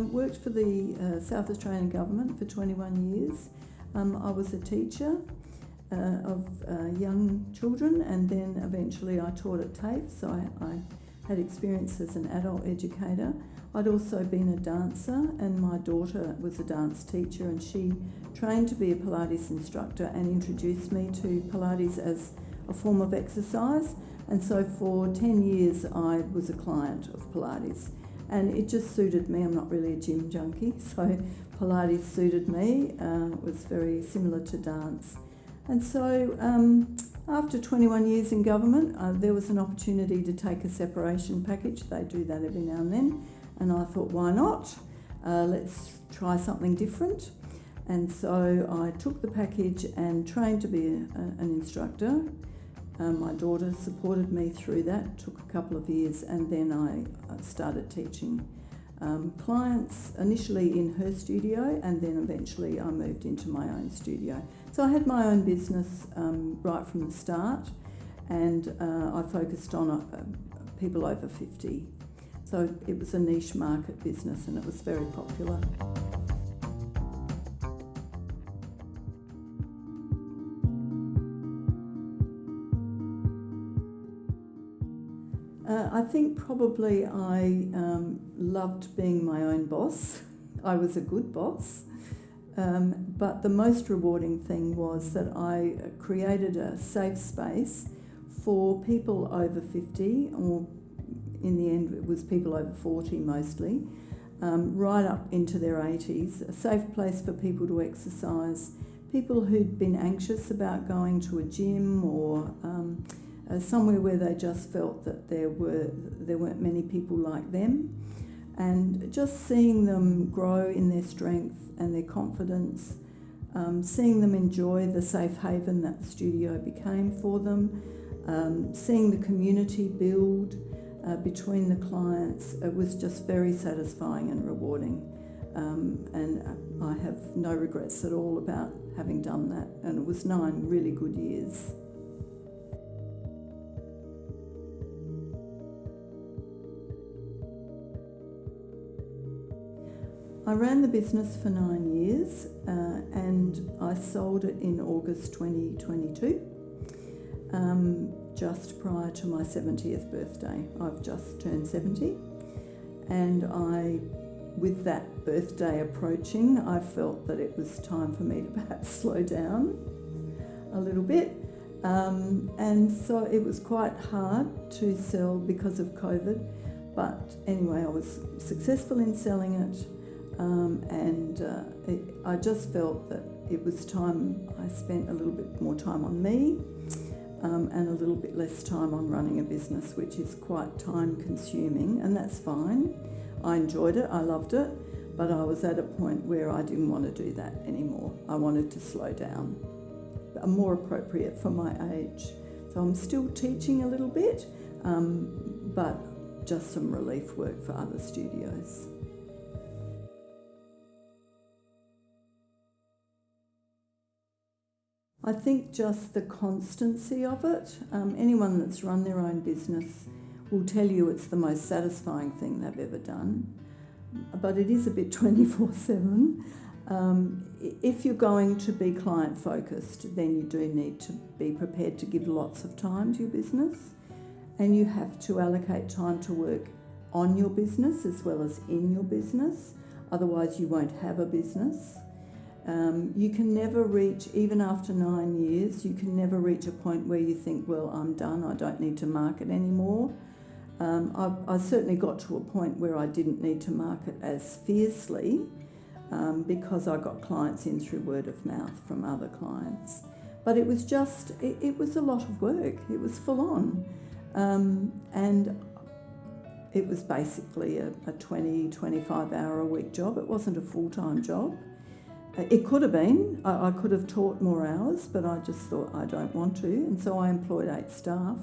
worked for the South Australian Government for 21 years. I was a teacher of young children, and then eventually I taught at TAFE, so I had experience as an adult educator. I'd also been a dancer, and my daughter was a dance teacher, and she trained to be a Pilates instructor and introduced me to Pilates as a form of exercise. And so for 10 years I was a client of Pilates, and it just suited me. I'm not really a gym junkie, so Pilates suited me. It was very similar to dance. And so after 21 years in government, there was an opportunity to take a separation package. They do that every now and then. And I thought, why not? Let's try something different. And so I took the package and trained to be an instructor. My daughter supported me through that. It took a couple of years, and then I started teaching clients, initially in her studio, and then eventually I moved into my own studio. So I had my own business right from the start, and I focused on people over 50. So it was a niche market business, and it was very popular. I think probably I loved being my own boss. I was a good boss. But the most rewarding thing was that I created a safe space for people over 50, or in the end it was people over 40 mostly, right up into their 80s, a safe place for people to exercise, people who'd been anxious about going to a gym or somewhere where they just felt that there weren't many people like them, and just seeing them grow in their strength and their confidence, seeing them enjoy the safe haven that the studio became for them, seeing the community build between the clients. It was just very satisfying and rewarding, and I have no regrets at all about having done that, and it was 9 really good years. I ran the business for 9 years and I sold it in August 2022, just prior to my 70th birthday. I've just turned 70, and with that birthday approaching, I felt that it was time for me to perhaps slow down a little bit. And so it was quite hard to sell because of COVID, but anyway, I was successful in selling it. I just felt that it was time I spent a little bit more time on me and a little bit less time on running a business, which is quite time consuming, and that's fine. I enjoyed it, I loved it, but I was at a point where I didn't want to do that anymore. I wanted to slow down, more appropriate for my age. So I'm still teaching a little bit, but just some relief work for other studios. I think just the constancy of it. Anyone that's run their own business will tell you it's the most satisfying thing they've ever done, but it is a bit 24/7. If you're going to be client focused, then you do need to be prepared to give lots of time to your business, and you have to allocate time to work on your business as well as in your business, otherwise you won't have a business. You can never reach, even after 9 years, you can never reach a point where you think, well, I'm done, I don't need to market anymore. I certainly got to a point where I didn't need to market as fiercely because I got clients in through word of mouth from other clients. But it was just, it was a lot of work. It was full on. And it was basically a 20, 25 hour a week job. It wasn't a full-time job. It could have been. I could have taught more hours, but I just thought I don't want to. And so I employed 8 staff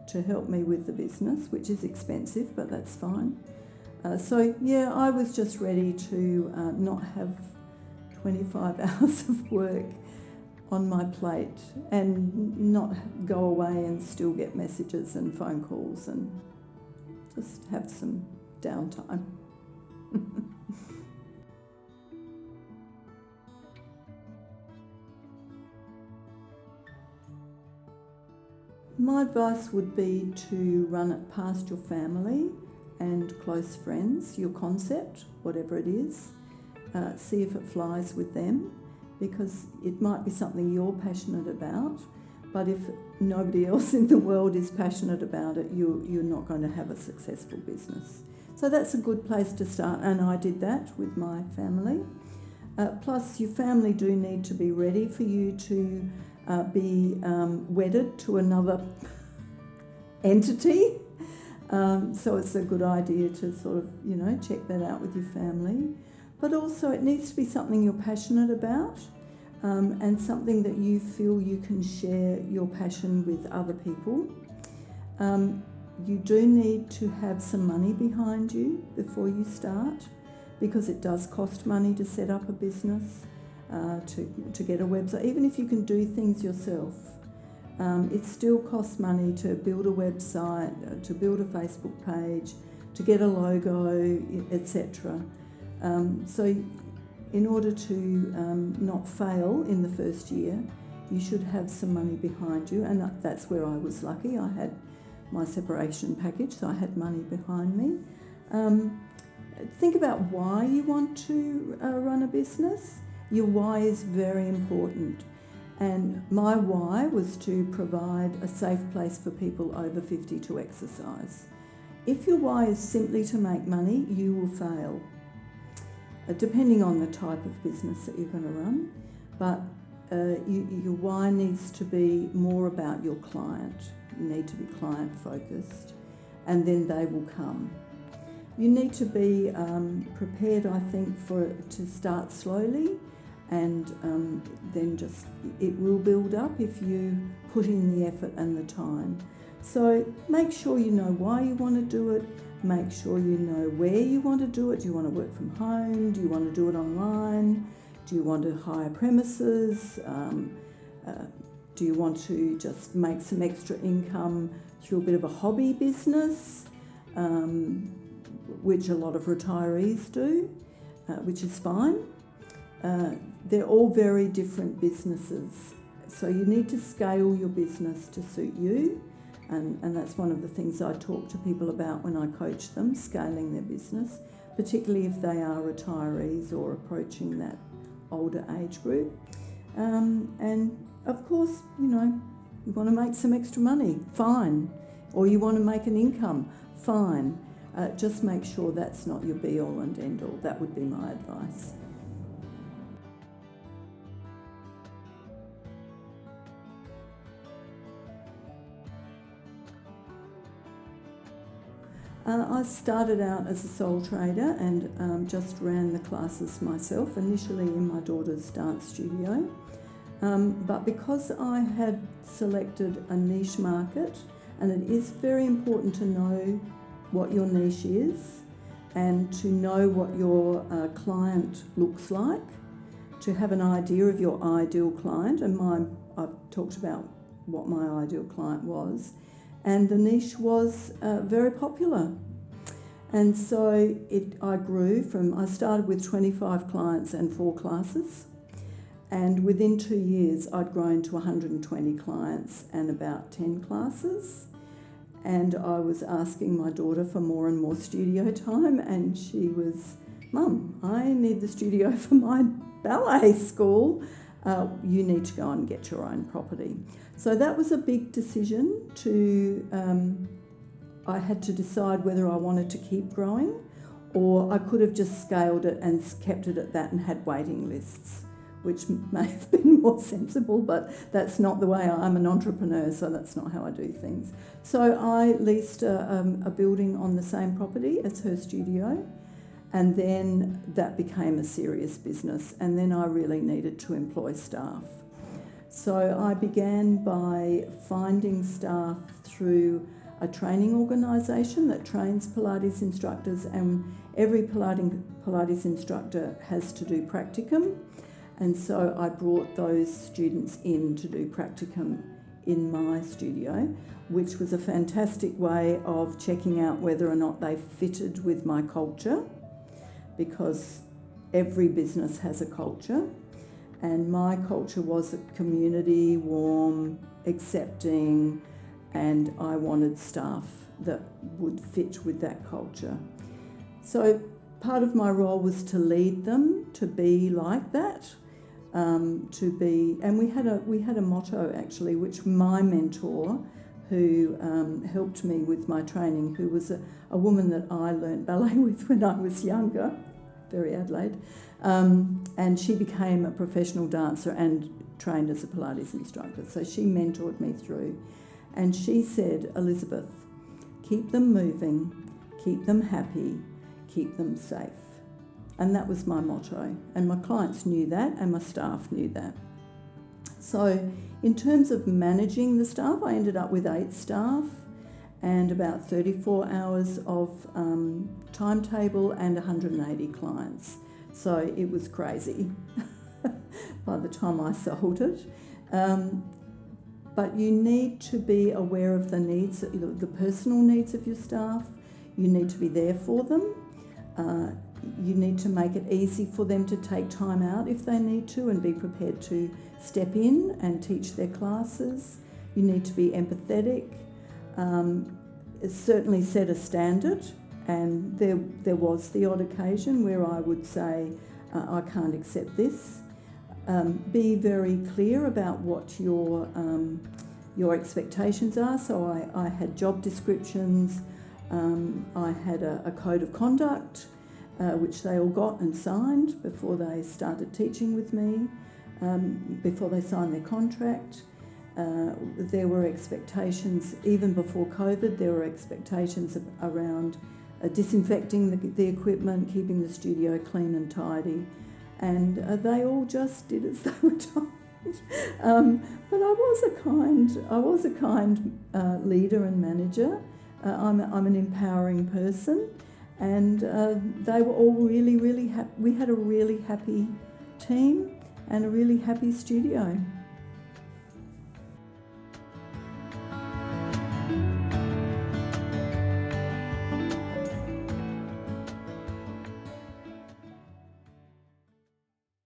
to help me with the business, which is expensive, but that's fine. So I was just ready to not have 25 hours of work on my plate and not go away and still get messages and phone calls and just have some downtime. My advice would be to run it past your family and close friends, your concept, whatever it is. See if it flies with them, because it might be something you're passionate about, but if nobody else in the world is passionate about it, you're not going to have a successful business. So that's a good place to start, and I did that with my family. Plus, your family do need to be ready for you to be wedded to another entity. So it's a good idea to sort of, check that out with your family. But also it needs to be something you're passionate about, and something that you feel you can share your passion with other people. You do need to have some money behind you before you start, because it does cost money to set up a business, to get a website. Even if you can do things yourself, it still costs money to build a website, to build a Facebook page, to get a logo, etc. So in order to not fail in the first year, you should have some money behind you, and that's where I was lucky. I had my separation package, so I had money behind me. Think about why you want to run a business. Your why is very important. And my why was to provide a safe place for people over 50 to exercise. If your why is simply to make money, you will fail, depending on the type of business that you're going to run. But your why needs to be more about your client. You need to be client focused, and then they will come. You need to be prepared, I think, to start slowly, and then just it will build up if you put in the effort and the time. So make sure you know why you want to do it. Make sure you know where you want to do it. Do you want to work from home? Do you want to do it online? Do you want to hire premises? Do you want to just make some extra income through a bit of a hobby business, which a lot of retirees do, which is fine. They're all very different businesses. So you need to scale your business to suit you. And that's one of the things I talk to people about when I coach them, scaling their business, particularly if they are retirees or approaching that older age group. And of course, you want to make some extra money, fine. Or you want to make an income, fine. Just make sure that's not your be-all and end-all. That would be my advice. I started out as a sole trader and just ran the classes myself, initially in my daughter's dance studio. But because I had selected a niche market, and it is very important to know what your niche is and to know what your client looks like, to have an idea of your ideal client. And I've talked about what my ideal client was. And the niche was very popular. And so I grew I started with 25 clients and 4 classes. And within 2 years, I'd grown to 120 clients and about 10 classes. And I was asking my daughter for more and more studio time. And she was, "Mum, I need the studio for my ballet school. You need to go and get your own property." So that was a big decision I had to decide whether I wanted to keep growing, or I could have just scaled it and kept it at that and had waiting lists, which may have been more sensible, but that's not the way I'm an entrepreneur, so that's not how I do things. So I leased a building on the same property as her studio, and then that became a serious business, and then I really needed to employ staff. So I began by finding staff through a training organisation that trains Pilates instructors, and every Pilates instructor has to do practicum. And so I brought those students in to do practicum in my studio, which was a fantastic way of checking out whether or not they fitted with my culture. because every business has a culture, and my culture was a community, warm, accepting, and I wanted staff that would fit with that culture. So part of my role was to lead them to be like that, and we had a motto actually, which my mentor, who helped me with my training, who was a woman that I learnt ballet with when I was younger, very Adelaide, and she became a professional dancer and trained as a Pilates instructor. So she mentored me through, and she said, Elizabeth, keep them moving, keep them happy, keep them safe. And that was my motto, and my clients knew that and my staff knew that. So in terms of managing the staff, I ended up with 8 staff and about 34 hours of timetable and 180 clients. So it was crazy by the time I sold it. But you need to be aware of the needs, the personal needs of your staff. You need to be there for them. You need to make it easy for them to take time out if they need to and be prepared to step in and teach their classes. You need to be empathetic. Certainly set a standard, and there was the odd occasion where I would say, I can't accept this. Be very clear about what your expectations are. So I had job descriptions, I had a code of conduct, which they all got and signed before they started teaching with me, before they signed their contract. There were expectations, even before COVID, there were expectations around disinfecting the equipment, keeping the studio clean and tidy, and they all just did as they were told. But I was a kind leader and manager. I'm an empowering person, and they were all really, really happy. We had a really happy team and a really happy studio.